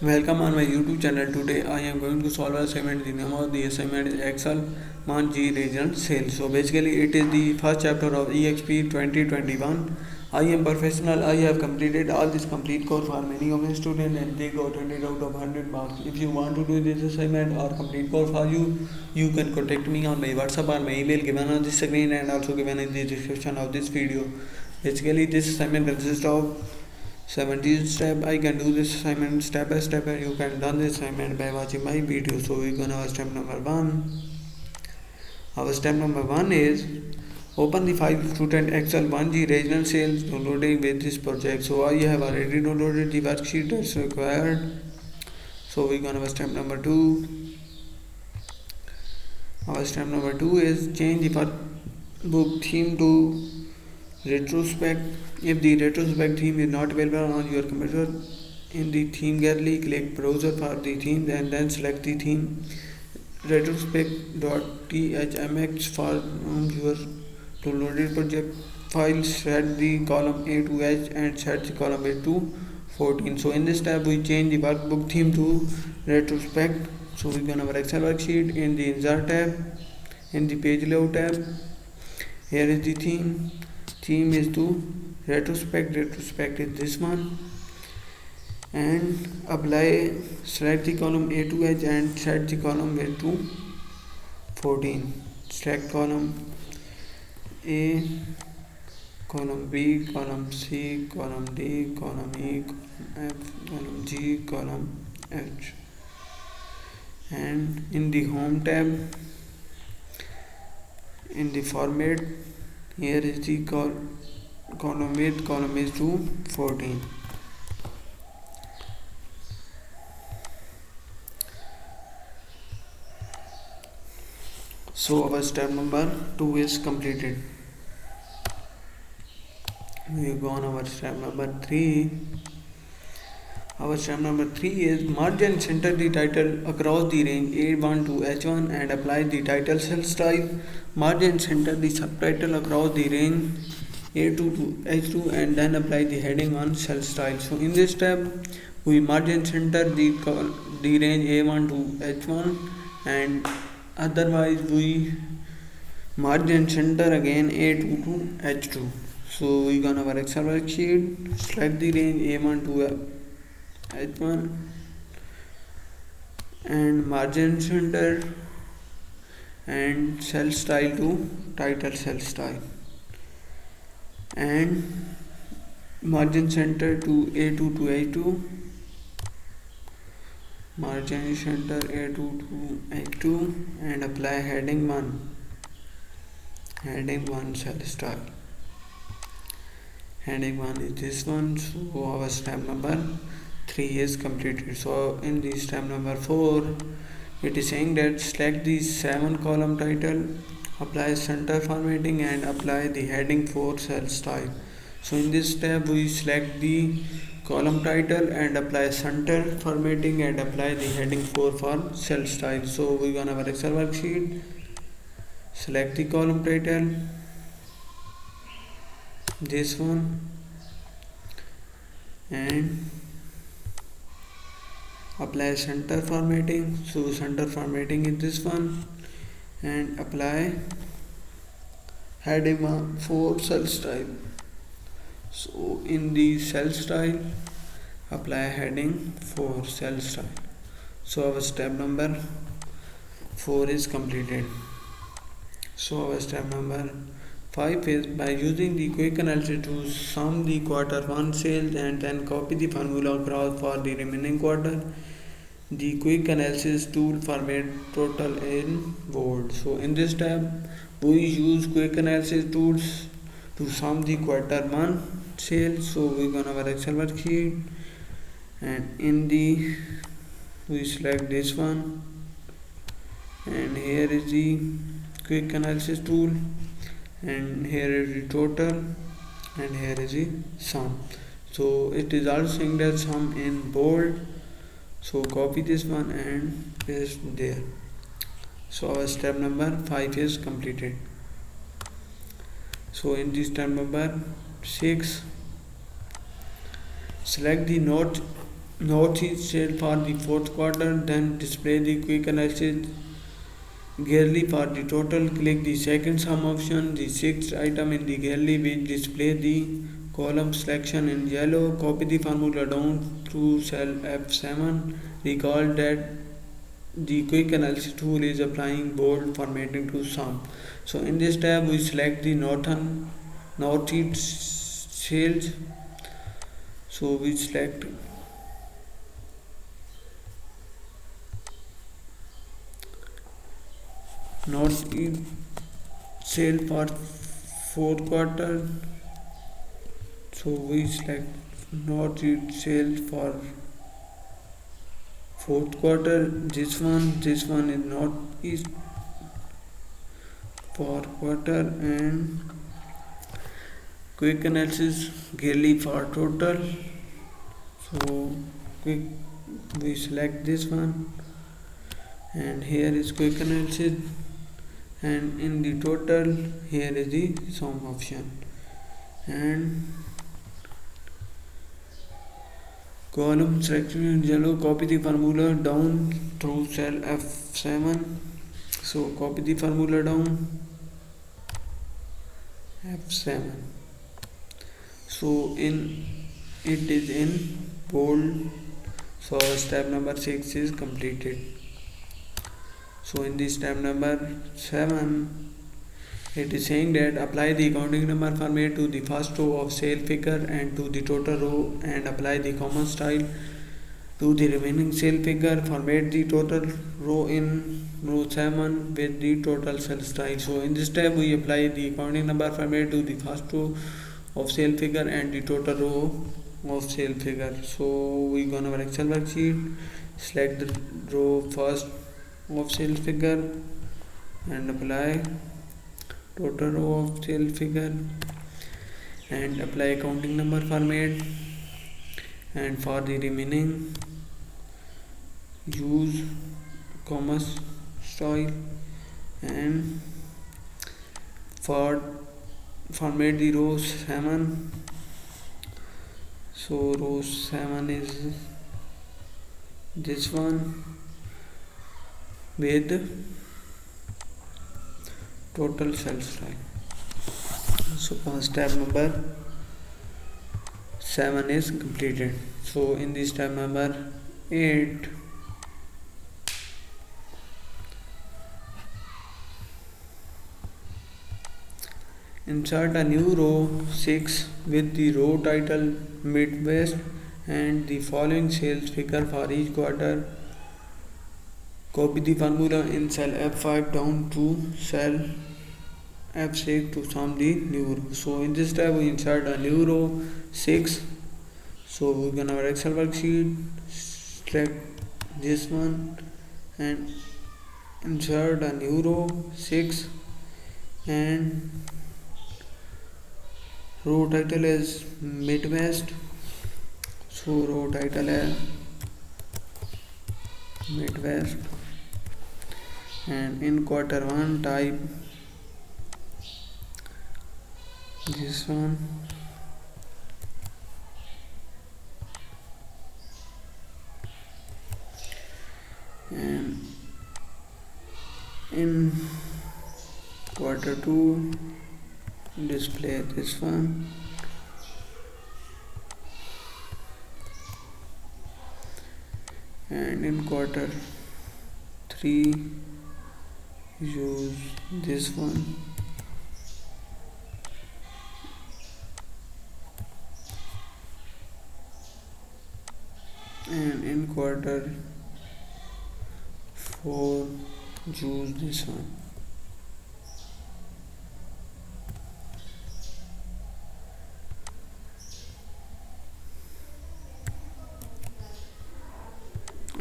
Welcome on my YouTube channel. Today I am going to solve an assignment. The name of the assignment is Excel Month G Region Sales. So basically it is the first chapter of EXP 2021. I am professional. I have completed all this complete course for many of my students and they got 100 out of 100 marks. If you want to do this assignment or complete course for you, you can contact me on my WhatsApp or my email given on the screen and also given in the description of this video. Basically this assignment consists of 17 step. I can do this assignment step by step and you can learn this assignment by watching my video. So we're gonna have step number 1. Our step number 1 is open the file student Excel 1G regional sales downloading with this project. So I have already downloaded the worksheet that's required. So we're gonna have step number 2. Our step number 2 is change the workbook theme to retrospect. If the retrospect theme is not available on your computer, in the theme gallery click browser for the theme and then select the theme retrospect.thmx for your downloaded project file. Set the column A to H and set the column A to 14. So in this step we change the workbook theme to retrospect. So we're gonna have Excel worksheet in the insert tab, in the page layout tab. Here is the theme is to retrospect is this one, and apply, select the column A to H and set the column A to 14. Select column A, column B, column C, column D, column E, column F, column G, column H, and in the home tab, in the format, here is the column width, column is to 14. So our step number 2 is completed. We go on our step number 3. Our step number 3 is merge and center the title across the range A1 to H1 and apply the title cell style. Merge and center the subtitle across the range A2 to H2 and then apply the heading on cell style. So in this step we merge and center the range A1 to H1 and otherwise we merge and center again A2 to H2. So we gonna have our Excel worksheet, select the range A1 to H1 and merge and center and cell style to title cell style, and margin center to A2 to H2, margin center A2 to H2 and apply heading 1 cell style. Heading 1 is this one. So our step number 3 is completed. So in the step number 4 it is saying that select the 7 column title, apply center formatting and apply the heading 4 cell style. So in this step we select the column title and apply center formatting and apply the heading 4 for cell style. So we're gonna have an Excel worksheet, select the column title, this one, and apply center formatting. So center formatting is this one and apply heading 4 cell style. So in the cell style apply heading 4 cell style. So our step number 4 is completed. So our step number 5 is by using the quick analysis to sum the quarter 1 sales and then copy the formula across for the remaining quarter. The quick analysis tool format total in bold. So in this tab we use quick analysis tools to sum the quarter 1 sales. So we're gonna have an Excel worksheet and in the we select this one and here is the quick analysis tool and here is the total and here is the sum. So it is also saying that sum in bold. So copy this one and paste there. So our step number 5 is completed. So in this step number 6, select the note northeast sale for the fourth quarter, then display the quick analysis Galley for the total. Click the second sum option, the sixth item in the galley will display the column selection in yellow. Copy the formula down through cell F7. Recall that the quick analysis tool is applying bold formatting to sum. So in this tab we select the northeast sales. So we select northeast sale for fourth quarter. So we select northeast sale for fourth quarter. This one is northeast for quarter, and quick analysis galley for total. So quick, we select this one, and here is quick analysis, and in the total here is the sum option, and column selection in yellow. Copy the formula down through cell F7. So copy the formula down F7. So it is in bold. So step number 6 is completed. So in this step number 7, it is saying that apply the accounting number format to the first row of sale figure and to the total row, and apply the comma style to the remaining sale figure. Format the total row in row 7 with the total cell style. So in this step we apply the accounting number format to the first row of sale figure and the total row of sale figure. So we go on our Excel worksheet, select the row first of sale figure and apply total row of sale figure, and apply accounting number format, and for the remaining use comma style, and for format the row 7. So row 7 is this one with total cell style. So step number 7 is completed. So in this step number 8, insert a new row 6 with the row title Midwest and the following sales figure for each quarter. Copy the formula in cell F5 down to cell F6 to sum the new row. So in this step we insert a new row 6. So we're gonna our Excel worksheet, select this one and insert a new row 6, and row title is Midwest. So row title is Midwest, and in quarter 1 type this one, and in quarter 2 display this one, and in quarter 3 use this one, and in quarter 4 use this one.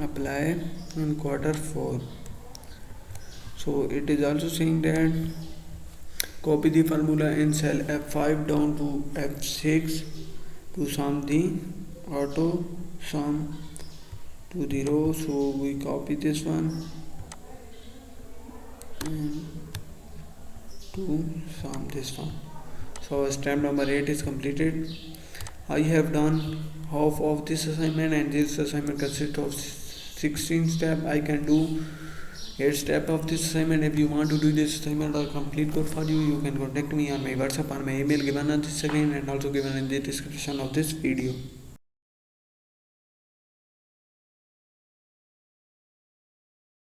Apply in quarter 4. So it is also saying that copy the formula in cell F5 down to F6 to sum the auto sum to the row. So we copy this one and to sum this one. So step number 8 is completed. I have done half of this assignment, and this assignment consists of 16 steps. I can do 8 steps of this assignment. If you want to do this assignment or complete code for you, you can contact me on my WhatsApp or my email given on this screen and also given in the description of this video.